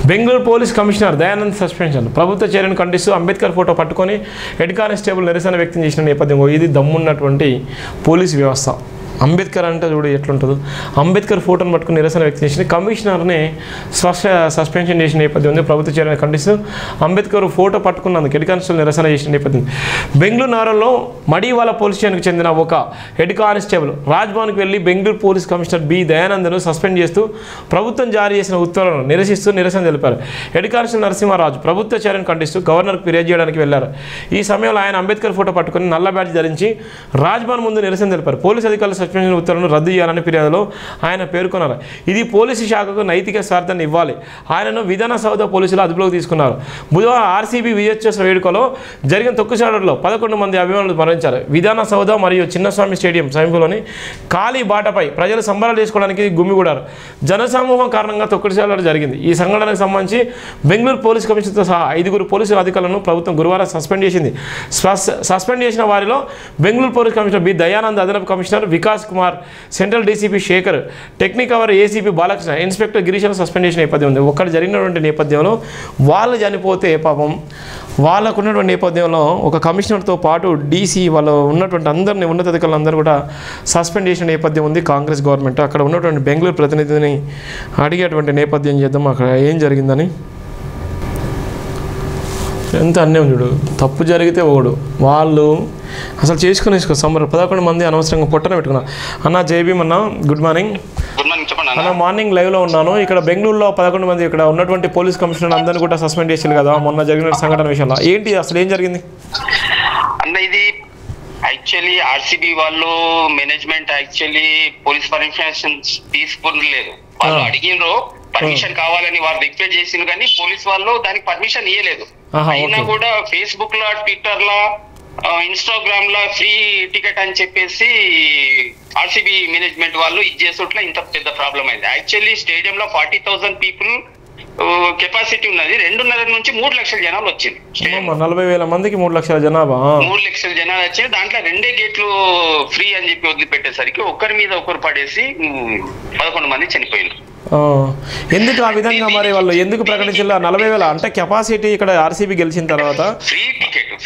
Bengaluru police commissioner Dayanand suspension. ప్రభుత్వ చర్యను ఖండిస్తూ అంబేద్కర్ ఫోటో పట్టుకొని హెడ్ కానిస్టేబుల్ నిరసన వ్యక్తం చేసిన నేపథ్యం. ఇది దమ్మున్నటువంటి పోలీస్ వ్యవస్థ. అంబేద్కర్ అంటే చూడు ఎట్లుంటుందో, అంబేద్కర్ ఫోటోను పట్టుకుని నిరసన వ్యక్తం చేసింది. కమిషనర్ని సస్పెన్షన్ చేసిన నేపథ్యం ఉంది. ప్రభుత్వ చర్యను ఖండిస్తూ అంబేద్కర్ ఫోటో పట్టుకున్నందుకు హెడ్ కానిస్టేబుల్ నిరసన చేసిన నేపథ్యం. బెంగళూరు నగరంలో మడివాల పోలీస్ స్టేషన్కు చెందిన ఒక హెడ్ కానిస్టేబుల్ రాజ్భవన్కి వెళ్ళి బెంగళూరు పోలీస్ కమిషనర్ బి దయానందను సస్పెండ్ చేస్తూ ప్రభుత్వం జారీ చేసిన ఉత్తర్వులను నిరసిస్తూ నిరసన తెలిపారు. హెడ్ కానిస్టేబుల్ నరసింహారాజు ప్రభుత్వ చర్యను ఖండిస్తూ గవర్నర్కు ఫిర్యాదు చేయడానికి వెళ్లారు. ఈ సమయంలో ఆయన అంబేద్కర్ ఫోటో పట్టుకుని నల్ల బ్యాడ్జ్ ధరించి రాజ్భవన్ ముందు నిరసన తెలిపారు. పోలీసు అధికారులు సస్పెన్షన్ ఉత్తర్వులను రద్దు చేయాలని ఫిర్యాదులో ఆయన పేర్కొన్నారు. ఇది పోలీసు శాఖకు నైతిక స్వార్థాన్ని ఇవ్వాలి. ఆయనను విధాన సౌధ పోలీసులు అదుపులోకి తీసుకున్నారు. బుధవారం ఆర్సీబీ విజయోత్సవ వేడుకలో జరిగిన తొక్కుచాటలో 11 మంది అభిమానులు మరణించారు. విధాన సౌధ మరియు చిన్నస్వామి స్టేడియం సమీపంలోని ఖాళీ బాటపై ప్రజలు సంబరాలు చేసుకోవడానికి గుమిగూడారు. జనసమూహం కారణంగా తొక్కుచాట జరిగింది. ఈ సంఘటనకు సంబంధించి బెంగళూరు పోలీస్ కమిషనర్తో సహా 5 పోలీసు అధికారులను ప్రభుత్వం గురువారం సస్పెండ్ చేసింది. సస్పెండ్ చేసిన వారిలో Bengaluru police commissioner B Dayanand, అదనపు commissioner Vikas Kumar, central DCP Shekhar, టెక్నికవర్ ఏసీపీ బాలకృష్ణ, ఇన్స్పెక్టర్ గిరీష్ను సస్పెండ్ చేసిన నేపథ్యం ఉంది. ఒక్కటి జరిగినటువంటి నేపథ్యంలో వాళ్ళు చనిపోతే పాపం వాళ్ళకు ఉన్నటువంటి నేపథ్యంలో ఒక కమిషనర్తో పాటు డీసీ వాళ్ళు ఉన్నటువంటి అందరినీ ఉన్నతాధికారులు అందరూ కూడా సస్పెండ్ చేసిన నేపథ్యం ఉంది కాంగ్రెస్ గవర్నమెంట్. అక్కడ ఉన్నటువంటి బెంగళూరు ప్రతినిధిని అడిగేటువంటి నేపథ్యం చేద్దాం అక్కడ ఏం జరిగిందని. ఎంత అన్యాయం చూడు, తప్పు జరిగితే ఓడు వాళ్ళు అసలు చేసుకుని 11 మంది అనవసరంగా పొట్టన పెట్టుకున్నారు. అన్న జేబీఎం అన్న, గుడ్ మార్నింగ్. అన్న మార్నింగ్ లైవ్లో ఉన్నాను. ఇక్కడ బెంగళూరులో 11 మంది ఇక్కడ ఉన్నటువంటి పోలీస్ కమిషనర్ అందరినీ కూడా సస్పెండ్ చేశారు కదా మొన్న జరిగిన సంఘటన విషయంలో, ఏంటి అసలు ఏం జరిగింది అన్న? ఇది యాక్చువల్లీ ఆర్సీబీ వాళ్ళు మేనేజ్మెంట్ యాక్చువల్లీ పోలీస్ పర్మిషన్ తీసుకోలేదు. వాళ్ళు అడిగినరు పర్మిషన్ కావాలని వాళ్ళు రిక్వెస్ట్ చేసిండ్రు కానీ పోలీస్ వాళ్ళు దానికి పర్మిషన్ ఇవ్వలేదు. అయినా కూడా ఫేస్బుక్ లో, ట్విట్టర్ లో, ఇన్స్టాగ్రామ్ లో ఫ్రీ టికెట్ అని చెప్పేసి ఆర్సీబీ మేనేజ్మెంట్ వాళ్ళు ఇది చేసేట్లా ఇంత పెద్ద ప్రాబ్లం అయింది. యాక్చువల్లీ స్టేడియం లో 40,000 పీపుల్ కెపాసిటీ ఉన్నది. 2.5 నుంచి 3 లక్షల జనాలు వచ్చింది. 40,000 మందికి 3 లక్షల జనాభా 3 లక్షల జనాలు వచ్చి దాంట్లో 2 గేట్లు ఫ్రీ అని చెప్పి వదిలిపెట్టేసరికి ఒకరి మీద ఒకరు పడేసి 11 మంది చనిపోయింది. ఎందుకు ఆ విధంగా మరి వాళ్ళు ఎందుకు ప్రకటించారు 40,000 అంటే కెపాసిటీ ఇక్కడ ఆర్సీబీ గెలిచిన తర్వాత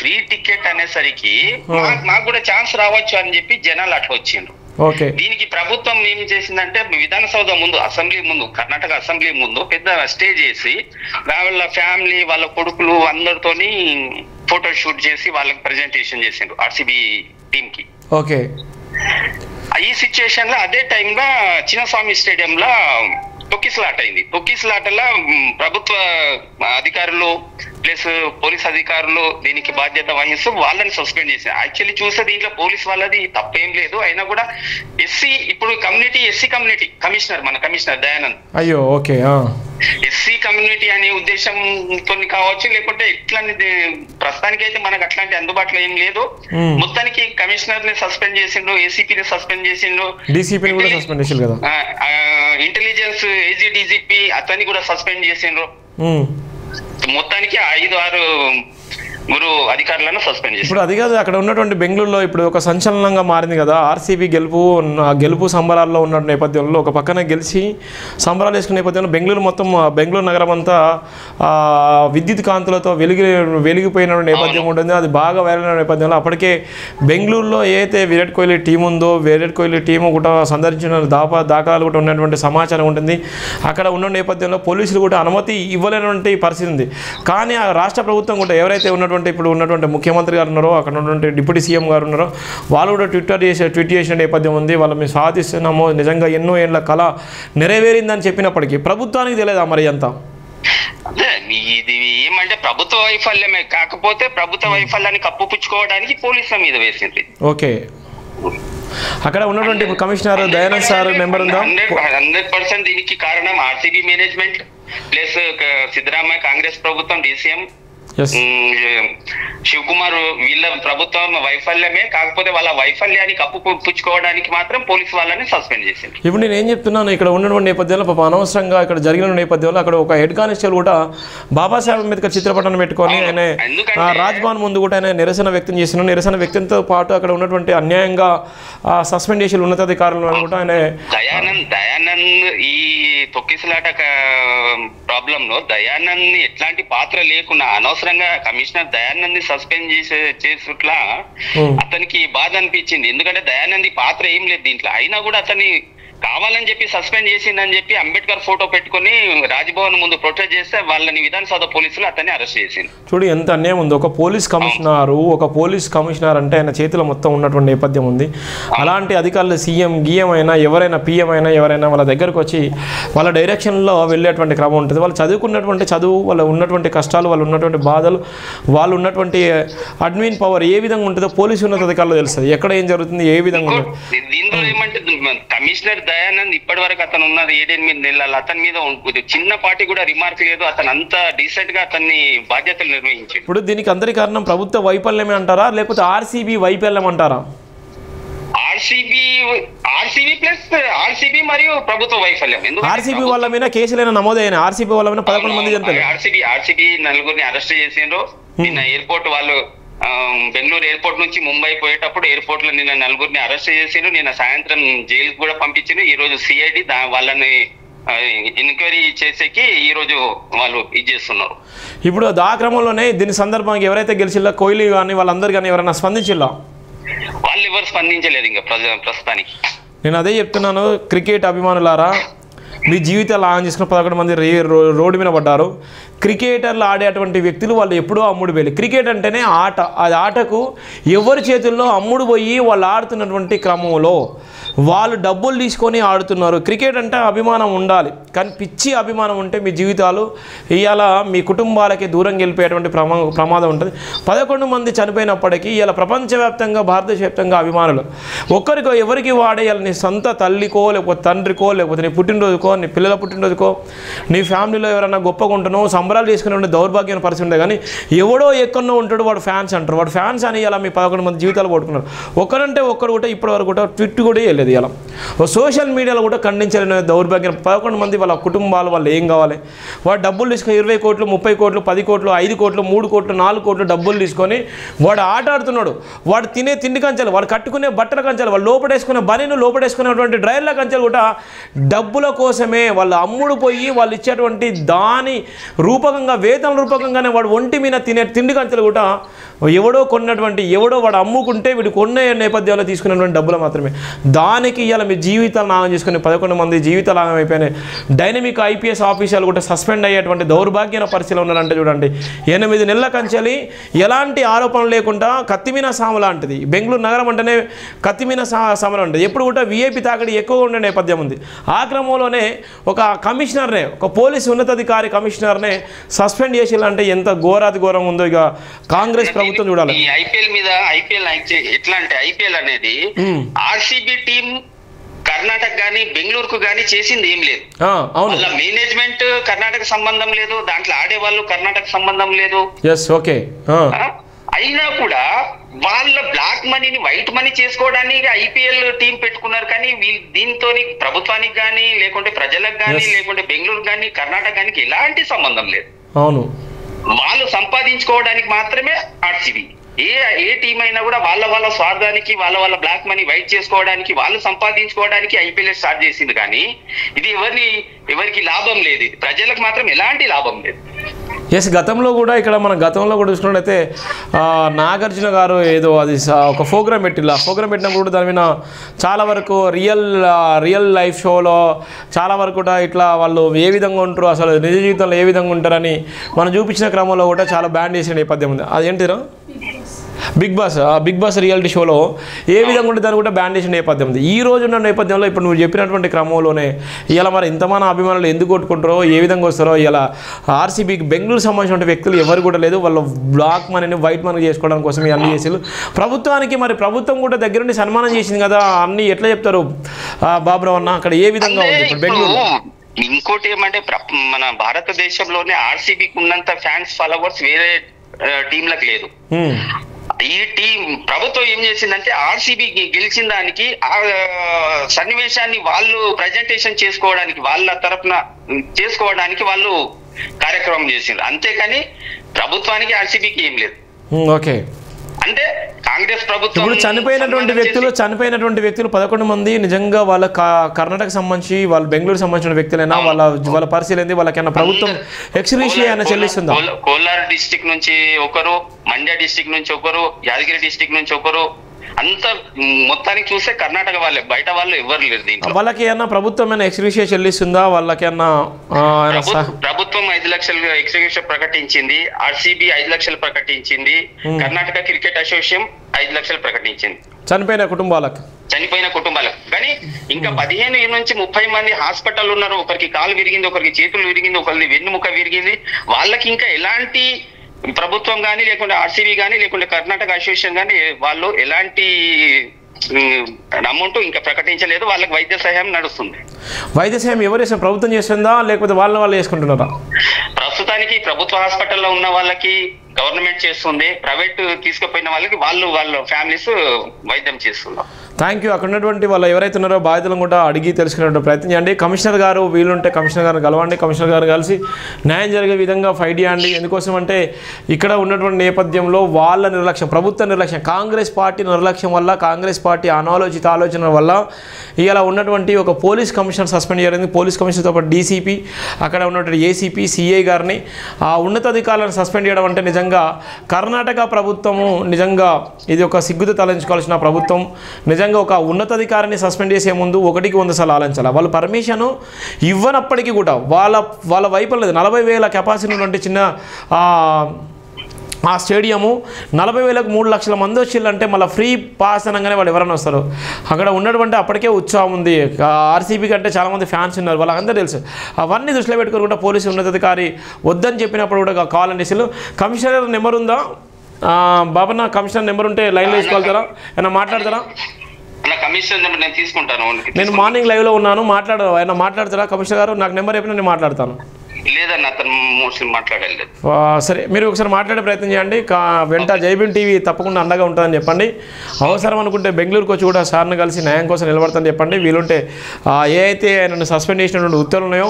ఫ్రీ టికెట్ అనేసరికి మాకు కూడా ఛాన్స్ రావచ్చు అని చెప్పి జనాలు అట్లా వచ్చిండ్రు. దీనికి ప్రభుత్వం ఏం చేసిందంటే విధాన సౌధ ముందు, అసెంబ్లీ ముందు, కర్ణాటక అసెంబ్లీ ముందు పెద్ద స్టేజ్ చేసి వాళ్ళ ఫ్యామిలీ వాళ్ళ కొడుకులు అందరితోని ఫోటో షూట్ చేసి వాళ్ళకి ప్రెజెంటేషన్ చేసిండ్రు ఆర్సీబీ టీమ్ కి. ఈ సిచ్యువేషన్ లో అదే టైంలో చిన్నస్వామి స్టేడియం లో తొక్కిసలాట అయింది. తొక్కిసలాటలో ప్రభుత్వ అధికారులు ప్లస్ పోలీస్ అధికారులు దీనికి బాధ్యత వహిస్తూ వాళ్ళని సస్పెండ్ చేశారు. యాక్చువల్లీ చూస్తే దీంట్లో పోలీస్ వాళ్ళది తప్పేం లేదు. అయినా కూడా ఇప్పుడు ఎస్సీ కమ్యూనిటీ కమిషనర్, మన కమిషనర్ దయానంద్, ఎస్సీ కమ్యూనిటీ అనే ఉద్దేశంతో కావచ్చు, లేకుంటే ఇట్లాంటి ప్రస్తుతానికి అయితే మనకు అట్లాంటి అందుబాటులో ఏం లేదు. మొత్తానికి కమిషనర్ ని సస్పెండ్ చేసిండు, ఏసీపీని సస్పెండ్ చేసిండు, ఇంటెలిజెన్స్ ఏజీ డీజీపీ అతన్ని కూడా సస్పెండ్ చేసిండ్రు. మొత్తానికి 5-6 అధికారులను సస్పెండ్ చేశారు. ఇప్పుడు అది కాదు, అక్కడ ఉన్నటువంటి బెంగళూరులో ఇప్పుడు ఒక సంచలనంగా మారింది కదా ఆర్సీబీ గెలుపు సంబరాల్లో ఉన్న నేపథ్యంలో ఒక పక్కన గెలిచి సంబరాలు వేసుకునే నేపథ్యంలో బెంగళూరు నగరం అంతా విద్యుత్ కాంతులతో వెలిగిపోయిన నేపథ్యం ఉంటుంది. అది బాగా వైరల్ అయిన నేపథ్యంలో అప్పటికే బెంగళూరులో ఏదైతే విరాట్ కోహ్లీ టీం ఉందో విరాట్ కోహ్లీ టీము కూడా సందర్శించిన దాఖలాలు కూడా ఉన్నటువంటి సమాచారం ఉంటుంది. అక్కడ ఉన్న నేపథ్యంలో పోలీసులు కూడా అనుమతి ఇవ్వలేనటువంటి పరిస్థితి ఉంది. కానీ ఆ రాష్ట్ర ప్రభుత్వం కూడా ఎవరైతే ఇప్పుడు ఉన్నటువంటి ముఖ్యమంత్రి గారు ఉన్నారో, అక్కడ ఉన్నటువంటి డిప్యూటీ సీఎం గారు ఉన్నారో, వాళ్ళు కూడా ట్వీట్ చేసిన నేపథ్యం ఉంది. వాళ్ళు మేము సాధిస్తున్నాము, నిజంగా ఎన్నో ఏళ్ళ కళ నెరవేరిందని చెప్పినప్పటికీ ప్రభుత్వానికి తెలియదా మరి అంతా? అదే ఇది ఏమంటే ప్రభుత్వ వైఫల్యమే, కాకపోతే ప్రభుత్వ వైఫల్యాన్ని కప్పుపుచ్చుకోవడానికి పోలీసుల మీద వేసింది. అక్కడ ఉన్నటువంటి కమిషనర్ దయానంద్ సార్ నెంబర్ ఉందా? 100% దీనికి కారణం RCB management plus Siddaramaiah Congress ప్రభుత్వం, డీసీఎం Yes. శివకుమార్ వీళ్ళ ప్రభుత్వం వైఫల్యమే, కాకపోతే వాళ్ళ వైఫల్యాన్ని కప్పుపుచ్చుకోవడానికి మాత్రం పోలీసు వాళ్ళని సస్పెండ్ చేసింది. ఇప్పుడు నేను ఏం చెప్తున్నాను, ఇక్కడ ఉన్నటువంటి నేపథ్యంలో పాప అనవసరంగా ఇక్కడ జరిగిన నేపథ్యంలో అక్కడ ఒక హెడ్ కానిస్టేబుల్ కూడా బాబాసాహెబ్ అంబేద్కర్ చిత్రపటాన్ని పెట్టుకొని ఆయన రాజ్భవన్ ముందు కూడా ఆయన నిరసన వ్యక్తం చేసిన నిరసన వ్యక్తితో పాటు అక్కడ ఉన్నటువంటి అన్యాయంగా సస్పెండ్ చేసి ఉన్నతాధికారులను కూడా ఆయన దయానంద్ ఈ తొక్కిసలాట ప్రాబ్లం లో దయానంద్ ఎట్లాంటి పాత్ర లేకుండా అనవసరంగా కమిషనర్ దయానంద్ ని సస్పెండ్ చేసుట్లా అతనికి బాధ అనిపించింది. ఎందుకంటే దయానంద్ పాత్ర ఏం లేదు దీంట్లో, అయినా కూడా అతన్ని కావాలని చెప్పి సస్పెండ్ చేసిందని చెప్పి అంబేద్కర్ ఫోటో పెట్టుకుని రాజ్భవన్ ముందు ప్రొటెస్ట్ చేస్తే వాళ్ళని విధానసభ పోలీసులు అతన్ని అరెస్ట్ చేసింది. చూడు ఎంత అన్యాయం ఉంది. ఒక పోలీస్ కమిషనర్ అంటే ఆయన చేతిలో మొత్తం ఉన్నటువంటి నేపథ్యం ఉంది. అలాంటి అధికారులు సీఎం గీఎం అయినా ఎవరైనా పిఎం అయినా ఎవరైనా వాళ్ళ దగ్గరకు వచ్చి వాళ్ళ డైరెక్షన్లో వెళ్ళేటువంటి క్రమం ఉంటుంది. వాళ్ళు చదువుకున్నటువంటి చదువు, వాళ్ళు ఉన్నటువంటి కష్టాలు, వాళ్ళు ఉన్నటువంటి బాధలు, వాళ్ళు ఉన్నటువంటి అడ్మిన్ పవర్ ఏ విధంగా ఉంటుందో పోలీసు ఉన్నతాధికారులు తెలుస్తుంది, ఎక్కడ ఏం జరుగుతుంది, ఏ విధంగా ఉంటుంది. దీంట్లో ఏమంటే కమిషనర్ దయానంద్ ఇప్పటి వరకు అతను ఉన్నది 7-8 నెలలు, అతని మీద చిన్నపాటి కూడా రిమార్క్ లేదు. అతను అంత డీసెంట్ గా అతన్ని బాధ్యతలు నిర్వహించాడు. ఇప్పుడు దీనికి అందరి కారణం ప్రభుత్వ వైఫల్యమే అంటారా, లేకపోతే ఆర్సీబీ వైఫల్యం అంటారా? ఆర్సీబీ మరియు ప్రభుత్వ వైఫల్యం. ఆర్సీబీ వాళ్ళ మీద కేసులైనా నమోదైన ఆర్సీబీ వాళ్ళ మీద 11 మంది చనిపోయారు. ఆర్సీబీ నలుగురిని అరెస్ట్ చేసిండ్రు. నిన్న ఎయిర్పోర్ట్ వాళ్ళు బెంగళూరు ఎయిర్పోర్ట్ నుంచి ముంబై పోయేటప్పుడు ఎయిర్పోర్ట్ లో నిన్న నలుగురిని అరెస్ట్ చేసిండ్రు. నిన్న సాయంత్రం జైలుకి కూడా పంపించిండ్రు. ఈ రోజు సిఐడి వాళ్ళని ఎంక్వైరీ చేసేకి ఈ రోజు వాళ్ళు ఇది చేస్తున్నారు. ఇప్పుడు ఆ క్రమంలోనే దీని సందర్భంగా ఎవరైతే గెలిచిల్లా కోహ్లీ కానీ వాళ్ళందరూ కానీ ఎవరైనా స్పందించిల్లా? వాళ్ళు ఎవరు స్పందించలేదు ఇంకా ప్రస్తుతానికి. నేను అదే చెప్తున్నాను, క్రికెట్ అభిమానులారా మీ జీవితాలు ఆన్ చేసుకుని 11 మంది రోడ్డు మీద పడ్డారు. క్రికెటర్లు ఆడేటువంటి వ్యక్తులు వాళ్ళు ఎప్పుడో అమ్ముడు పోయి, క్రికెట్ అంటేనే ఆట, అది ఆటకు ఎవరి చేతుల్లో అమ్ముడు పోయి వాళ్ళు ఆడుతున్నటువంటి క్రమంలో వాళ్ళు డబ్బులు తీసుకొని ఆడుతున్నారు. క్రికెట్ అంటే అభిమానం ఉండాలి, కానీ పిచ్చి అభిమానం ఉంటే మీ జీవితాలు ఇవాళ మీ కుటుంబాలకి దూరం వెళ్ళిపోయేటువంటి ప్రమాదం ఉంటుంది. 11 మంది చనిపోయినప్పటికీ ఇవాళ ప్రపంచవ్యాప్తంగా భారతదేశ వ్యాప్తంగా అభిమానులు ఒక్కరికో ఎవరికి వాడే నీ సొంత తల్లికో లేకపోతే తండ్రికో లేకపోతే నీ పుట్టినరోజుకో నీ పిల్లల పుట్టినరోజుకో నీ ఫ్యామిలీలో ఎవరైనా గొప్పగా ఉంటున్నావు సంబరాలు చేసుకునే దౌర్భాగ్యమైన పరిస్థితి ఉండే, కానీ ఎవడో ఎక్కడో ఉంటాడు వాడు ఫ్యాన్స్ అంటారు. వాడు ఫ్యాన్స్ అని ఇలా మీ 11 మంది జీవితాలు పడుకున్నారు. ఒకరంటే ఒక్కరు కూడా ఇప్పటి వరకు కూడా ట్విట్ కూడా వెళ్ళలేదు. ఇలా సోషల్ మీడియాలో కూడా ఖండించలేని దౌర్భాగ్యం. 11 మంది వాళ్ళ కుటుంబాలు వాళ్ళు ఏం కావాలి, వాడు డబ్బులు తీసుకొని 20 కోట్లు 30 కోట్లు 10 కోట్లు 5 కోట్లు 3 కోట్లు 4 కోట్లు డబ్బులు తీసుకొని వాడు ఆట ఆడుతున్నాడు. వాడు తినే తిండి కంచాలు, వాడు కట్టుకునే బట్టల కంచాలు, వాడు లోపడేసుకునే బనీను లోపడేసుకునేటువంటి డ్రైవర్ల కంచాలు కూడా డబ్బుల కోసమే వాళ్ళు అమ్ముడు పోయి వాళ్ళు ఇచ్చేటువంటి దాని రూపకంగా వేతన రూపకంగానే వాడు ఒంటి మీద తినే తిండి కంచెలు కూడా ఎవడో కొన్నటువంటి ఎవడో వాడు అమ్ముకుంటే వీడు కొనే నేపథ్యంలో తీసుకున్నటువంటి డబ్బులు మాత్రమే. దానికి ఇవాళ మీ జీవితాలు నాగం చేసుకుని 11 మంది జీవితాలు నాగం అయిపోయినాయి. డైనమిక్ ఐపీఎస్ ఆఫీసర్లు కూడా సస్పెండ్ అయ్యేటువంటి దౌర్భాగ్యమైన పరిస్థితిలో ఉన్నారంటే చూడండి. 8 నెలల కంచెలి ఎలాంటి ఆరోపణలు లేకుండా కత్తిమీన సాము లాంటిది. బెంగళూరు నగరం అంటేనే కత్తిమీన సామలు ఉంటుంది. ఎప్పుడు కూడా వీఐపీ తాకిడి ఎక్కువగా ఉండే నేపథ్యం ఉంది. ఆ క్రమంలోనే ఒక కమిషనర్నే, ఒక పోలీసు ఉన్నతాధికారి కమిషనర్నే సస్పెండ్ చేసేయాలంటే ఎంత ఘోరాతి ఘోరం ఉందో ఇక కాంగ్రెస్ ప్రభుత్వం చూడాలి. ఈ ఐపీఎల్ మీద ఐపీఎల్ ఎట్లా అంటే ఐపీఎల్ అనేది ఆర్సీబీ టీం కర్ణాటక గానీ బెంగళూరుకు గానీ చేసింది ఏం లేదు. వాళ్ళ మేనేజ్మెంట్ కర్ణాటక సంబంధం లేదు, దాంట్లో ఆడే వాళ్ళు కర్ణాటక సంబంధం లేదు. అయినా కూడా వాళ్ళ బ్లాక్ మనీని వైట్ మనీ చేసుకోవడానికి ఐపీఎల్ టీం పెట్టుకున్నారు. కానీ దీంతో ప్రభుత్వానికి కానీ లేకుంటే ప్రజలకు కానీ లేకుంటే బెంగళూరు కానీ కర్ణాటక కానీ ఎలాంటి సంబంధం లేదు. అవును, వాళ్ళు సంపాదించుకోవడానికి మాత్రమే ఆర్సీబీ. ఏ టీం అయినా కూడా వాళ్ళ స్వార్థానికి వాళ్ళ బ్లాక్ మనీ వైట్ చేసుకోవడానికి వాళ్ళు సంపాదించుకోవడానికి ఐపీఎల్ స్టార్ట్ చేసింది. కానీ ఇది ఎవరికి లాభం లేదు, ప్రజలకు మాత్రం ఎలాంటి లాభం లేదు. ఎస్, గతంలో కూడా ఇక్కడ మన గతంలో కూడా చూసుకున్నట్టయితే నాగార్జున గారు ఏదో అది ఒక ప్రోగ్రామ్ పెట్టిల్లు. ఆ ప్రోగ్రామ్ పెట్టినప్పుడు కూడా దాని మీద చాలా వరకు రియల్ లైఫ్ షోలో చాలా వరకు కూడా ఇట్లా వాళ్ళు ఏ విధంగా ఉంటారు, అసలు నిజ జీవితంలో ఏ విధంగా ఉంటారని మనం చూపించిన క్రమంలో కూడా చాలా బ్యాన్ చేసిన నేపథ్యం ఉంది. అదేంటిరా బిగ్ బాస్ రియాలిటీ షోలో ఏ విధంగా ఉంటే దాన్ని కూడా బ్యాన్ చేసిన నేపథ్యం ఉంది. ఈ రోజు ఉన్న నేపథ్యంలో ఇప్పుడు నువ్వు చెప్పినటువంటి క్రమంలోనే ఇలా మరి ఇంతమంది అభిమానులు ఎందుకు కొట్టుకుంటారో ఏ విధంగా వస్తారో ఇలా ఆర్సీబీకి బెంగళూరు సంబంధించిన వ్యక్తులు ఎవరు కూడా లేదు. వాళ్ళు బ్లాక్ మనీని వైట్ మనీ చేసుకోవడం కోసం అన్ని చేసారు. ప్రభుత్వానికి మరి ప్రభుత్వం కూడా దగ్గర నుండి సన్మానం చేసింది కదా, అన్ని ఎట్లా చెప్తారు బాబురావు అన్న, అక్కడ ఏ విధంగా ఉంది ఇప్పుడు బెంగళూరు? ఇంకోటి ఏమంటే మన భారతదేశంలోనే ఆర్సీబీకి ఉన్నంత ఫ్యాన్స్ ఫాలోవర్స్ వేరే టీంలకు లేదు. ఈ టీం ప్రభుత్వం ఏం చేసిందంటే ఆర్సీబీ గెలిచిన దానికి ఆ సన్నివేశాన్ని వాళ్ళు ప్రజెంటేషన్ చేసుకోవడానికి, వాళ్ళ తరఫున చేసుకోవడానికి వాళ్ళు కార్యక్రమం చేసిండ్రు. అంతేకాని ప్రభుత్వానికి ఆర్సీబీకి ఏం లేదు. ఓకే, అంటే కాంగ్రెస్ ప్రభుత్వం ఇప్పుడు చనిపోయినటువంటి వ్యక్తులు 11 మంది నిజంగా వాళ్ళ కర్ణాటక సంబంధించి, వాళ్ళ బెంగళూరు సంబంధించిన వ్యక్తులైనా, వాళ్ళ పరిశీలన వాళ్ళకైనా ప్రభుత్వం ఎక్స్గ్రేషియా అయినా చెల్లిస్తుందా? కోలార్ డిస్టిక్ నుంచి ఒకరు, మండ్య డిస్టిక్ నుంచి ఒకరు, యాదగిరి డిస్టిక్ నుంచి ఒకరు, అంత మొత్తానికి చూస్తే కర్ణాటక వాళ్ళే, బయట వాళ్ళు ఎవరు లేరు దీంట్లో. వాళ్ళకి ఏమన్నా ప్రభుత్వం ఎక్స్గ్రేషియా చెల్లిస్తుందా? వాళ్ళకి ప్రభుత్వం 5 లక్షలు ఎక్స్గ్రేషియా ప్రకటించింది, ఆర్సీబీ 5 లక్షలు ప్రకటించింది, కర్ణాటక క్రికెట్ అసోసియేషన్ 5 లక్షలు ప్రకటించింది చనిపోయిన కుటుంబాలకు. కానీ ఇంకా 15 నుంచి 30 మంది హాస్పిటల్ ఉన్నారు. ఒకరికి కాలు విరిగింది, ఒకరికి చేతులు విరిగింది, ఒకరికి వెన్నుముక విరిగింది. వాళ్ళకి ఇంకా ఎలాంటి ప్రభుత్వం కానీ, లేకుంటే ఆర్సీబీ కానీ, లేకుంటే కర్ణాటక అసోసియేషన్ కానీ వాళ్ళు ఎలాంటి అమౌంట్ ఇంకా ప్రకటించలేదు. వాళ్ళకి వైద్య సహాయం నడుస్తుంది. వైద్య సహాయం ఎవరు చేసిన, ప్రభుత్వం చేస్తుందా లేకపోతే వాళ్ళు చేసుకుంటున్నారా? ప్రస్తుతానికి ప్రభుత్వ హాస్పిటల్లో ఉన్న వాళ్ళకి గవర్నమెంట్ చేస్తుంది, ప్రైవేట్ తీసుకుపోయిన వాళ్ళకి వాళ్ళ ఫ్యామిలీస్ వైద్యం చేస్తున్నారు. Thank you. అక్కడ ఉన్నటువంటి వాళ్ళు ఎవరైతే ఉన్నారో బాధితులను కూడా అడిగి తెలుసుకునే ప్రయత్నం చేయండి. కమిషనర్ గారు వీలుంటే కమిషనర్ గారిని కలవండి, కమిషనర్ గారు కలిసి న్యాయం జరిగే విధంగా ఫైట్ చేయండి. ఎందుకోసం అంటే ఇక్కడ ఉన్నటువంటి నేపథ్యంలో వాళ్ళ నిర్లక్ష్యం, ప్రభుత్వ నిర్లక్ష్యం, కాంగ్రెస్ పార్టీ నిర్లక్ష్యం వల్ల, కాంగ్రెస్ పార్టీ అనాలోచిత ఆలోచన వల్ల ఇలా ఉన్నటువంటి ఒక పోలీస్ కమిషనర్ సస్పెండ్ చేయడం, పోలీస్ కమిషనర్తో పాటు డీసీపీ, అక్కడ ఉన్నటువంటి ఏసీపీ, సిఐ గారిని, ఆ ఉన్నతాధికారులను సస్పెండ్ చేయడం అంటే నిజంగా కర్ణాటక ప్రభుత్వము నిజంగా ఇది ఒక సిగ్గుతో తలంచుకోవాల్సిన ప్రభుత్వం. నిజంగా ఒక ఉన్నతాధికారిని సస్పెండ్ చేసే ముందు 1కి 100 సార్లు ఆలోచించాలి. వాళ్ళు పర్మిషన్ ఇవ్వనప్పటికీ కూడా వాళ్ళ వైపు లేదు. 40,000 కెపాసిటీ ఉన్నటువంటి చిన్న ఆ స్టేడియము 40,000కు 3 లక్షల మంది వచ్చిందంటే మళ్ళీ ఫ్రీ పాస్ అనగానే వాళ్ళు ఎవరైనా వస్తారు. అక్కడ ఉన్నటువంటి అప్పటికే ఉత్సాహం ఉంది. ఆర్సీబీ కంటే చాలామంది ఫ్యాన్స్ ఉన్నారు, వాళ్ళకందరూ తెలుసు. అవన్నీ దృష్టిలో పెట్టుకుని కూడా పోలీసు ఉన్నతాధికారి వద్దని చెప్పినప్పుడు కూడా కావాలని కమిషనర్ నెంబర్ ఉందా బాబన్న? కమిషనర్ నెంబర్ ఉంటే లైన్లో వేసుకోగలుగుతారా? ఏమైనా మాట్లాడతారా? నేను మార్నింగ్ లైవ్లో ఉన్నాను, ఆయన మాట్లాడతారా? కమిషనర్ గారు నాకు నెంబర్ చెప్పినా నేను మాట్లాడతాను. లేదన్న, అతను మోస్ట్లీ మాట్లాడలేదు. సరే, మీరు ఒకసారి మాట్లాడే ప్రయత్నం చేయండి. వెంట జైబీన్ టీవీ తప్పకుండా అండగా ఉంటుందని చెప్పండి. అవసరం అనుకుంటే బెంగళూరుకు వచ్చి కూడా సార్ని కలిసి న్యాయం కోసం నిలబడతానని చెప్పండి. వీలుంటే ఏ అయితే ఆయనను సస్పెండ్ చేసినటువంటి ఉత్తర్వులు ఉన్నాయో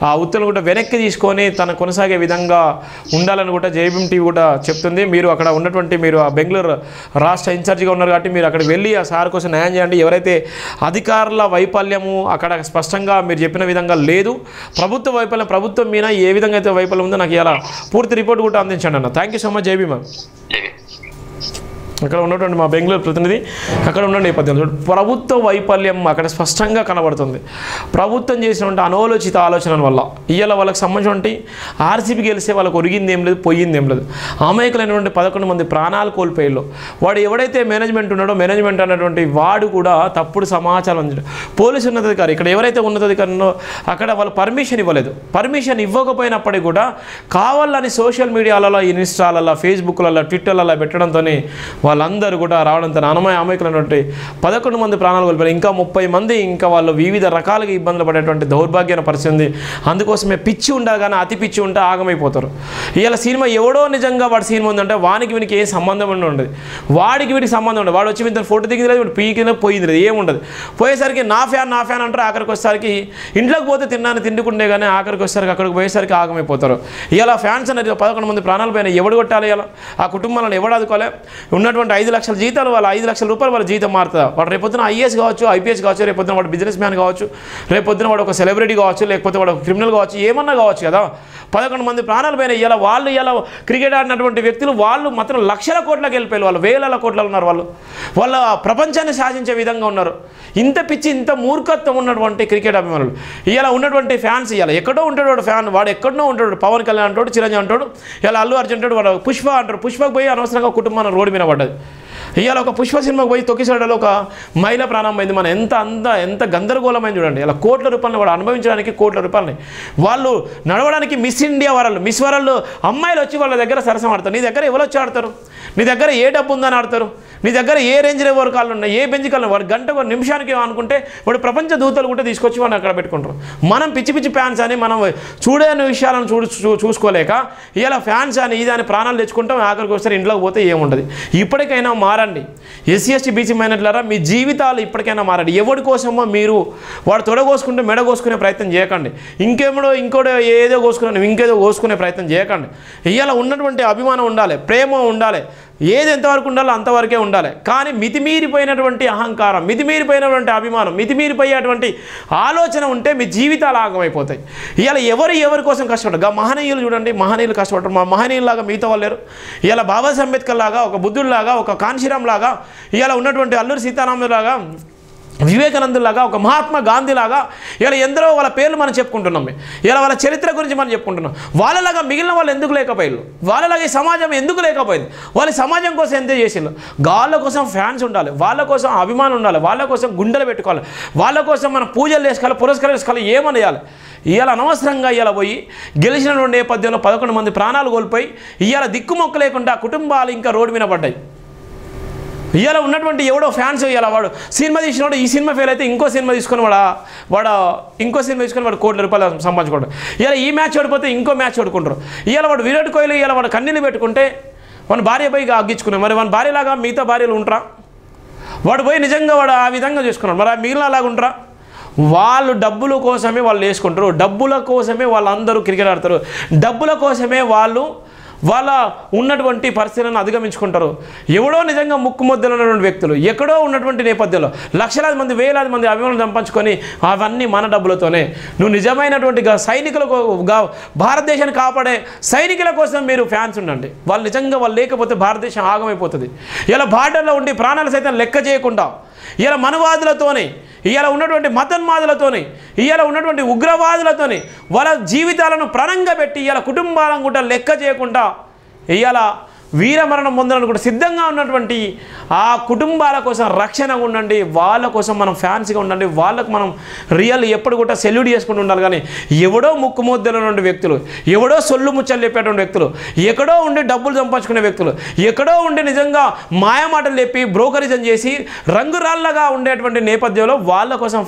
ఆ ఉత్తర్వులు కూడా వెనక్కి తీసుకొని తన కొనసాగే విధంగా ఉండాలని కూడా జైబీన్ టీవీ కూడా చెప్తుంది. మీరు అక్కడ ఉన్నటువంటి మీరు ఆ బెంగళూరు రాష్ట్ర ఇన్ఛార్జిగా ఉన్నారు కాబట్టి మీరు అక్కడికి వెళ్ళి ఆ సార్ కోసం న్యాయం చేయండి. ఎవరైతే అధికారుల వైఫల్యము అక్కడ స్పష్టంగా మీరు చెప్పిన విధంగా లేదు, ప్రభుత్వ వైఫల్యం, ప్రభుత్వం మీద ఏ విధంగా అయితే వైఫల్యం ఉందో నాకు ఇలా పూర్తి రిపోర్ట్ కూడా అందించండి అన్న. Thank you so much Jai Bhim ma'am. అక్కడ ఉన్నటువంటి మా బెంగళూరు ప్రతినిధి అక్కడ ఉన్న నేపథ్యంలో ప్రభుత్వ వైఫల్యం అక్కడ స్పష్టంగా కనబడుతుంది. ప్రభుత్వం చేసినటువంటి అనాలోచిత ఆలోచన వల్ల ఇవాళ వాళ్ళకి సంబంధించినటువంటి ఆర్సీబీ గెలిస్తే వాళ్ళకు ఒరిగింది ఏం లేదు, పోయింది ఏం లేదు. అమాయకులైనటువంటి 11 మంది ప్రాణాలు కోల్పోయారు. వాడు ఎవడైతే మేనేజ్మెంట్ ఉన్నాడో, మేనేజ్మెంట్ అన్నటువంటి వాడు కూడా తప్పుడు సమాచారం అందించాడు. పోలీసు ఉన్నతాధికారి ఇక్కడ ఎవరైతే ఉన్నతాధికారి ఉన్నో అక్కడ వాళ్ళు పర్మిషన్ ఇవ్వలేదు. పర్మిషన్ ఇవ్వకపోయినప్పటికీ కూడా కావాలని సోషల్ మీడియాలలో, ఇన్స్టాలలో, ఫేస్బుక్లలో, ట్విట్టర్లలో పెట్టడంతో వాళ్ళందరూ కూడా రావడంతో అమాయకులైనటువంటి 11 మంది ప్రాణాలు కోల్పోయారు. ఇంకా 30 మంది ఇంకా వాళ్ళు వివిధ రకాలుగా ఇబ్బందులు పడేటువంటి దౌర్భాగ్యమైన పరిస్థితి ఉంది. అందుకోసమే పిచ్చి ఉండగానే అతి పిచ్చి ఉంటే ఆగమైపోతారు. ఇవాళ సినిమా ఎవడో నిజంగా వాడి సినిమా ఉందంటే వానికి వీనికి ఏ సంబంధం ఉండదు, వాడికి వీడికి సంబంధం ఉండదు. వాడు వచ్చి మీద ఫోటో దిగింది లేదు, వాడు పీకిన పోయింది లేదు, ఏముండదు. పోయేసరికి నా ఫ్యాన్ అంటారు. ఆఖరికి వచ్చేసరికి ఇంట్లోకి పోతే తిండుకుండే కానీ ఆఖరికి వచ్చేసరికి అక్కడికి పోయేసరికి ఆగమైపోతారు. ఇలా ఫ్యాన్స్ అనేది 11 మంది ప్రాణాల పైన ఎవడు కొట్టాలి? ఇలా ఆ కుటుంబాలను ఎవడు ఆదుకోవాలి? ఉన్నటువంటి 5 లక్షల జీతాలు, వాళ్ళ 5 లక్షల రూపాయలు వాళ్ళ జీతం మారుతుంది. వాడు రేపొద్దున ఐఏఎస్ కావచ్చు, ఐపీఎస్ కావచ్చు, రేపొద్దున వాడు బిజినెస్ మ్యాన్ కావచ్చు, రేపొద్దున వాడు ఒక సెలబ్రిటీ కావచ్చు, లేకపోతే వాడు ఒక క్రిమినల్ కావచ్చు, ఏమన్నా కావచ్చు కదా. 11 మంది ప్రాణాల పైన ఇలా క్రికెట్ ఆడినటువంటి వ్యక్తులు వాళ్ళు మాత్రం లక్షల కోట్లకు వెళ్ళిపోయారు. వాళ్ళు వేల కోట్లలో ఉన్నారు. వాళ్ళ ప్రపంచాన్ని శాసించే విధంగా ఉన్నారు. ఇంత పిచ్చి, ఇంత మూర్ఖత్వం ఉన్నటువంటి క్రికెట్ అభిమానులు ఇలా ఉన్నటువంటి ఫ్యాన్స్ ఇలా ఎక్కడో ఉంటాడు. వాడు ఫ్యాన్ వాడు ఎక్కడో ఉంటాడు. పవన్ కళ్యాణ్ అంటాడు, చిరంజీవి అంటాడు, ఇలా అల్లు అర్జున్ అంటాడు, వాడు పుష్ప అంటాడు. పుష్పకు పోయి అనవసరంగా కుటుంబాన్ని రోడ్డు మీద పడ్డది. ఇవాళ ఒక పుష్ప సినిమాకి పోయి తొక్కిసలాటలో ఒక మహిళ ప్రాణం అయింది. మనం ఎంత గందరగోళమైంది చూడండి. ఇలా కోట్ల రూపాయలు వాడు అనుభవించడానికి కోట్ల రూపాయలని వాళ్ళు నడవడానికి మిస్ ఇండియా మిస్ వరల్డ్ అమ్మాయిలు వచ్చి వాళ్ళ దగ్గర సరసం ఆడతారు. నీ దగ్గర ఎవరు వచ్చి ఆడతారు? నీ దగ్గర ఏ డబ్బు ఉందని ఆడతారు? నీ దగ్గర ఏ రేంజ్ లెవెల్ కాళ్ళు ఉన్నాయి, ఏ బెంచ్ కాళ్ళు, వాడు గంటకు నిమిషానికి అనుకుంటే వాడు ప్రపంచ దూతలు కూడా తీసుకొచ్చి వాడిని అక్కడ పెట్టుకుంటారు. మనం పిచ్చి పిచ్చి ఫ్యాన్స్ అని మనం చూడని విషయాలను చూసుకోలేక ఇలా ఫ్యాన్స్ అని ఇదని ప్రాణాలు తెచ్చుకుంటాం. ఆఖరికి వస్తారు ఇంట్లోకి పోతే ఏముండదు. ఇప్పటికైనా మారండి. ఎస్సీ ఎస్టీ బీసీ మైనారిటీలారా, మీ జీవితాలు ఇప్పటికైనా మారండి. ఎవరి కోసమో మీరు వాడు తొడగోసుకుంటే మెడ కోసుకునే ప్రయత్నం చేయకండి. ఇంకోటి ఏదో కోసుకున్నాను ఇంకేదో కోసుకునే ప్రయత్నం చేయకండి. ఇవాళ ఉన్నటువంటి అభిమానం ఉండాలి, ప్రేమ ఉండాలి, ఏది ఎంతవరకు ఉండాలో అంతవరకే ఉండాలి. కానీ మితిమీరిపోయినటువంటి అహంకారం, మితిమీరిపోయినటువంటి అభిమానం, మితిమీరిపోయేటువంటి ఆలోచన ఉంటే మీ జీవితాలు ఆగమైపోతాయి. ఇవాళ ఎవరి కోసం కష్టపడరు. మహనీయులు చూడండి, మహనీయులు కష్టపడరు. మా మహనీయులాగా మిగతా వాళ్ళు లేరు. ఇవాళ బాబాసాహెబ్ అంబేద్కర్ లాగా, ఒక బుద్ధుడిలాగా, ఒక కాన్షీరామ్ లాగా, ఇవాళ ఉన్నటువంటి అల్లూరి సీతారామరాజులాగా, వివేకానందులాగా, ఒక మహాత్మా గాంధీలాగా ఇలా ఎందరో వాళ్ళ పేర్లు మనం చెప్పుకుంటున్నాం. ఇలా వాళ్ళ చరిత్ర గురించి మనం చెప్పుకుంటున్నాం. వాళ్ళలాగా మిగిలిన వాళ్ళు ఎందుకు లేకపోయారు? వాళ్ళలాగా ఈ సమాజం ఎందుకు లేకపోయింది? వాళ్ళు సమాజం కోసం ఎంత చేసిండ్రు? వాళ్ళ కోసం ఫ్యాన్స్ ఉండాలి, వాళ్ళ కోసం అభిమానం ఉండాలి, వాళ్ళ కోసం గుండెలు పెట్టుకోవాలి, వాళ్ళ కోసం మనం పూజలు చేసుకోవాలి, పురస్కారం చేసుకోవాలి, ఏమని చేయాలి? ఇవాళ అనవసరంగా ఇవాళ పోయి గెలిచినటువంటి నేపథ్యంలో 11 మంది ప్రాణాలు కోల్పోయి ఇవాళ దిక్కుమొక్క లేకుండా కుటుంబాలు ఇంకా రోడ్డు మీద పడ్డాయి. ఇవాళ ఉన్నటువంటి ఎవడో ఫ్యాన్స్ ఇవాళ వాడు సినిమా తీసినవాడు ఈ సినిమా ఫెయిల్ అయితే ఇంకో సినిమా తీసుకొని ఇంకో సినిమా తీసుకొని వాడు కోట్ల రూపాయలు సంపాదించుకోవడం. ఇలా ఈ మ్యాచ్ ఓడిపోతే ఇంకో మ్యాచ్ ఓడుకుంటారు. ఇవాళ వాడు విరాట్ కోహ్లీ ఇవాళ వాడు కన్నీళ్ళు పెట్టుకుంటే వాడు భార్య పోయి అగ్గించుకున్నాడు. మరి వాడి భార్యలాగా మిగతా భార్యలు ఉంటారా? వాడు పోయి నిజంగా వాడు ఆ విధంగా చేసుకున్నాడు. మరి మిగిలిన అలాగా ఉంటారా? వాళ్ళు డబ్బుల కోసమే వాళ్ళు వేసుకుంటారు, డబ్బుల కోసమే వాళ్ళందరూ క్రికెట్ ఆడతారు, డబ్బుల కోసమే వాళ్ళ ఉన్నటువంటి పరిస్థితులను అధిగమించుకుంటారు. ఎవడో నిజంగా ముక్కుమొద్దలు ఉన్నటువంటి వ్యక్తులు ఎక్కడో ఉన్నటువంటి నేపథ్యంలో లక్షలాది మంది వేలాది మంది అభిమానులు సంపాదించుకొని అవన్నీ మన డబ్బులతోనే. నువ్వు నిజమైనటువంటి భారతదేశాన్ని కాపాడే సైనికుల కోసం మీరు ఫ్యాన్స్ ఉండండి. వాళ్ళు నిజంగా వాళ్ళు లేకపోతే భారతదేశం ఆగమైపోతుంది. ఇలా బార్డర్లో ఉండి ప్రాణాలు సైతం లెక్క చేయకుండా ఇలా మనవాదులతోనే, ఇవాళ ఉన్నటువంటి మతన్మాదులతోని, ఇవాళ ఉన్నటువంటి ఉగ్రవాదులతోని వాళ్ళ జీవితాలను ప్రాణంగా పెట్టి ఇవాళ కుటుంబాలను కూడా లెక్క చేయకుండా ఇవాళ వీరమరణం పొందడానికి కూడా సిద్ధంగా ఉన్నటువంటి ఆ కుటుంబాల కోసం రక్షణ ఉండండి. వాళ్ళ కోసం మనం ఫ్యాన్స్గా ఉండండి. వాళ్ళకు మనం రియల్ ఎప్పుడు కూడా సెల్యూట్ చేసుకుంటూ ఉండాలి. కానీ ఎవడో ముక్కుమొద్దలైనటువంటి వ్యక్తులు, ఎవడో సొల్లు ముచ్చలు చెప్పేటువంటి వ్యక్తులు, ఎక్కడో ఉండి డబ్బులు సంపాదించుకునే వ్యక్తులు, ఎక్కడో ఉండి నిజంగా మాయమాటలు చెప్పి బ్రోకరిజం చేసి రంగురాళ్ళగా ఉండేటువంటి నేపథ్యంలో వాళ్ళ కోసం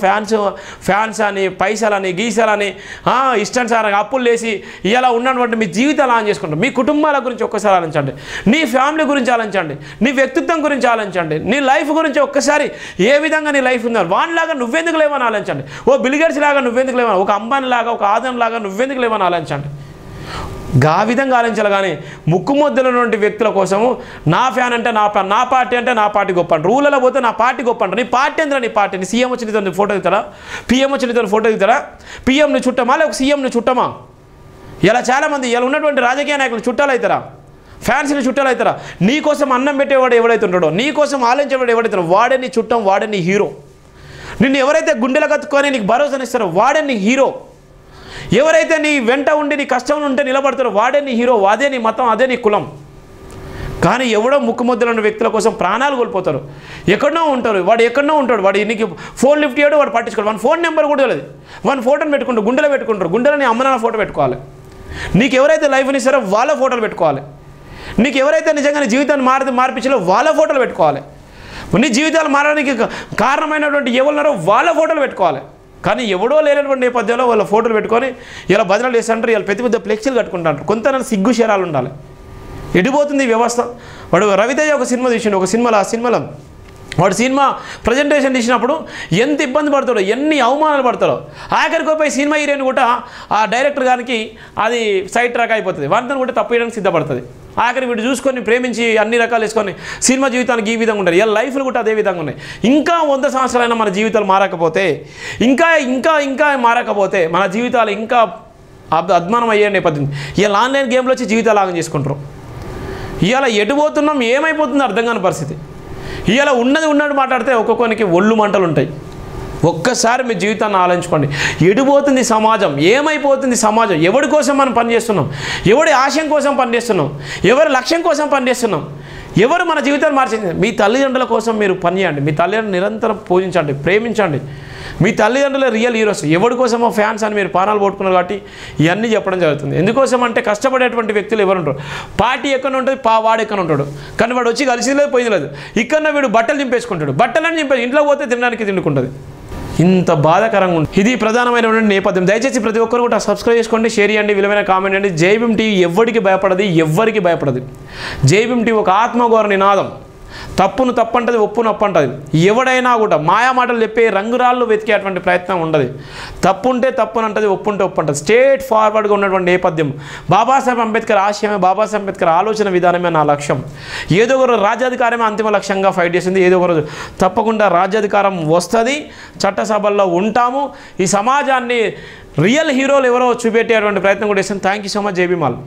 ఫ్యాన్స్ అని పైసలని గీసలని ఇష్టానుసారంగా అప్పులు వేసి ఇలా ఉన్నటువంటి మీ జీవితాలు ఆన్ చేసుకుంటారు. మీ కుటుంబాల గురించి ఒక్కసారి ఆలోచించండి, నీ ఫ్యామిలీ గురించి ఆలోచించండి, నీ వ్యక్తిత్వం గురించి ఆలోచించండి, నీ లైఫ్ గురించి ఒక్కసారి ఏ విధంగా నీ లైఫ్ ఉందో వానిలాగా నువ్వెందుకు లేవని ఆలోచించండి. ఓ బిల్ గేట్స్ లాగా నువ్వెందుకు లేవని, ఒక అంబానీ లాగా, ఒక ఆదం లాగా నువ్వెందుకు లేవని ఆలోచించండి. ఆ విధంగా ఆలోచించాలి. కానీ ముక్కుమొద్దలైనటువంటి వ్యక్తుల కోసము నా ఫ్యాన్ అంటే నా పార్టీ అంటే నా పార్టీ గొప్ప అంట, రూలలో పోతే నా పార్టీ గొప్ప అంట. నీ పార్టీ ఎంత? నీ పార్టీ నీ సీఎం వచ్చి నీతో ఫోటో దిగుతాడా? పిఎం వచ్చి నీతో ఫోటో దిగుతాడా? పిఎంని చుట్టమా లేక సీఎంని చుట్టమా? ఇలా చాలామంది ఇలా ఉన్నటువంటి రాజకీయ నాయకులు చుట్టాలు అవుతారా? ఫ్యాన్స్ని చుట్టాలు అవుతారా? నీ కోసం అన్నం పెట్టేవాడు ఎవడైతే ఉంటాడో, నీ కోసం ఆలోచించేవాడు ఎవడైతే వాడే నీ చుట్టం, వాడే నీ హీరో. నిన్ను ఎవరైతే గుండెలు కత్తుకొని నీకు భరోసానిస్తారో వాడే నీ హీరో. ఎవరైతే నీ వెంట ఉండి నీ కష్టం ఉంటే నిలబడతారో వాడే నీ హీరో. అదే నీ మతం, అదే నీ కులం. కానీ ఎవడో ముక్కుమొద్దలున్న వ్యక్తుల కోసం ప్రాణాలు కోల్పోతారు. ఎక్కడో ఉంటారు, వాడు ఎక్కడో ఉంటాడు, వాడు నీకు ఫోన్ లిఫ్ట్ చేయడు, వాడు పట్టించుకోడు, వాడి ఫోన్ నెంబర్ కూడా తెలియదు, వాడి ఫోటోని పెట్టుకుంటారు, గుండెలో పెట్టుకుంటారు. గుండెలో నీ అమ్మ నాన్న ఫోటో పెట్టుకోవాలి. నీకు ఎవరైతే లైఫ్ని ఇస్తారో వాళ్ళ ఫోటోలు పెట్టుకోవాలి. నీకు ఎవరైతే నిజంగా నీ జీవితాన్ని మార్పించాలో వాళ్ళ ఫోటోలు పెట్టుకోవాలి. నీ జీవితాలు మారడానికి కారణమైనటువంటి ఎవరున్నారో వాళ్ళ ఫోటోలు పెట్టుకోవాలి. కానీ ఎవడో లేనటువంటి నేపథ్యంలో వాళ్ళ ఫోటోలు పెట్టుకొని ఇలా భజనలు చేస్తుంటారు, ఇలా పెద్ద ఫ్లెక్సీలు కట్టుకుంటారు. కొంత సిగ్గు శరాలు ఉండాలి. ఎడిపోతుంది వ్యవస్థ. వాడు రవితేజ ఒక సినిమా తీసిండు, ఒక సినిమాలో ఆ సినిమాలో వాడు సినిమా ప్రజెంటేషన్ తీసినప్పుడు ఎంత ఇబ్బంది పడతాడో, ఎన్ని అవమానాలు పడతాడో. ఆఖరికి పోయి సినిమా హీరోయిన్ కూడా ఆ డైరెక్టర్ గారికి అది సైడ్ ట్రాక్ అయిపోతుంది, వారితో కూడా తప్పు చేయడానికి సిద్ధపడుతుంది. ఆఖరి వీడు చూసుకొని ప్రేమించి అన్ని రకాలు వేసుకొని సినిమా జీవితానికి ఈ విధంగా ఉంటారు. ఇలా లైఫ్లు కూడా అదే విధంగా ఉన్నాయి. ఇంకా 100 సంవత్సరాలైనా మన జీవితాలు మారకపోతే, ఇంకా మారకపోతే మన జీవితాలు ఇంకా అద్మానం అయ్యే నేపథ్యం. ఇలా ఆన్లైన్ గేమ్లో వచ్చి జీవితాలు ఆగం చేసుకుంటారు. ఇవాళ ఎటుపోతున్నాం, ఏమైపోతుందో అర్థం కాని పరిస్థితి. ఇవాళ ఉన్నట్టు మాట్లాడితే ఒక్కొక్కరికి ఒళ్ళు మంటలు ఉంటాయి. ఒక్కసారి మీ జీవితాన్ని ఆలోచించుకోండి. ఎడిపోతుంది సమాజం, ఏమైపోతుంది సమాజం? ఎవరి కోసం మనం పనిచేస్తున్నాం? ఎవడి ఆశయం కోసం పనిచేస్తున్నాం? ఎవరి లక్ష్యం కోసం పనిచేస్తున్నాం? ఎవరు మన జీవితాన్ని మార్చింది? మీ తల్లిదండ్రుల కోసం మీరు పనిచేయండి, మీ తల్లిదండ్రులు నిరంతరం పూజించండి, ప్రేమించండి. మీ తల్లిదండ్రుల రియల్ హీరోస్. ఎవరి కోసమో ఫ్యాన్స్ అని మీరు పానాలు పోట్టుకున్నారు కాబట్టి ఇవన్నీ చెప్పడం జరుగుతుంది. ఎందుకోసం అంటే కష్టపడేటువంటి వ్యక్తులు ఎవరు ఉంటారు? పార్టీ ఎక్కడ ఉంటుంది, వాడు ఎక్కడ ఉంటాడు, కానీ వాడు వచ్చి కలిసి లేదు పోయింది లేదు. ఇక్కడ వీడు బట్టలు చింపేసుకుంటాడు, బట్టలని చింపేసి ఇంట్లో పోతే తినడానికి తిండుకుంటుంది. ఇంత బాధాకరంగా ఉంటుంది. ఇది ప్రధానమైనటువంటి నేపథ్యం. దయచేసి ప్రతి ఒక్కరు కూడా సబ్స్క్రైబ్ చేసుకోండి, షేర్ చేయండి, విలువైన కామెంట్ అండి. జై భీమ్ టీవీ ఎవ్వరికి భయపడదు, ఎవ్వరికి భయపడదు. జై భీమ్ టీవీ ఒక ఆత్మగౌరవ నినాదం. తప్పును తప్పంటది, ఒప్పును అప్పంటది. ఎవడైనా కూడా మాయా మాటలు చెప్పే రంగురాళ్ళు వెతికేటువంటి ప్రయత్నం ఉండదు. తప్పుంటే తప్పునంటది, ఒప్పుంటే ఒప్పంటది. స్ట్రేట్ ఫార్వర్డ్గా ఉన్నటువంటి నేపథ్యం. బాబాసాహెబ్ అంబేద్కర్ ఆశయమే, బాబాసాహెబ్ అంబేద్కర్ ఆలోచన విధానమే నా లక్ష్యం. ఏదో ఒక రాజ్యాధికారమే అంతిమ లక్ష్యంగా ఫైట్ చేసింది. ఏదో ఒక రోజు తప్పకుండా రాజ్యాధికారం వస్తుంది, చట్టసభల్లో ఉంటాము. ఈ సమాజాన్ని రియల్ హీరోలు ఎవరో చూపెట్టేటువంటి ప్రయత్నం కూడా చేస్తాను. Thank you so much. జై భీమ్ ఆల్.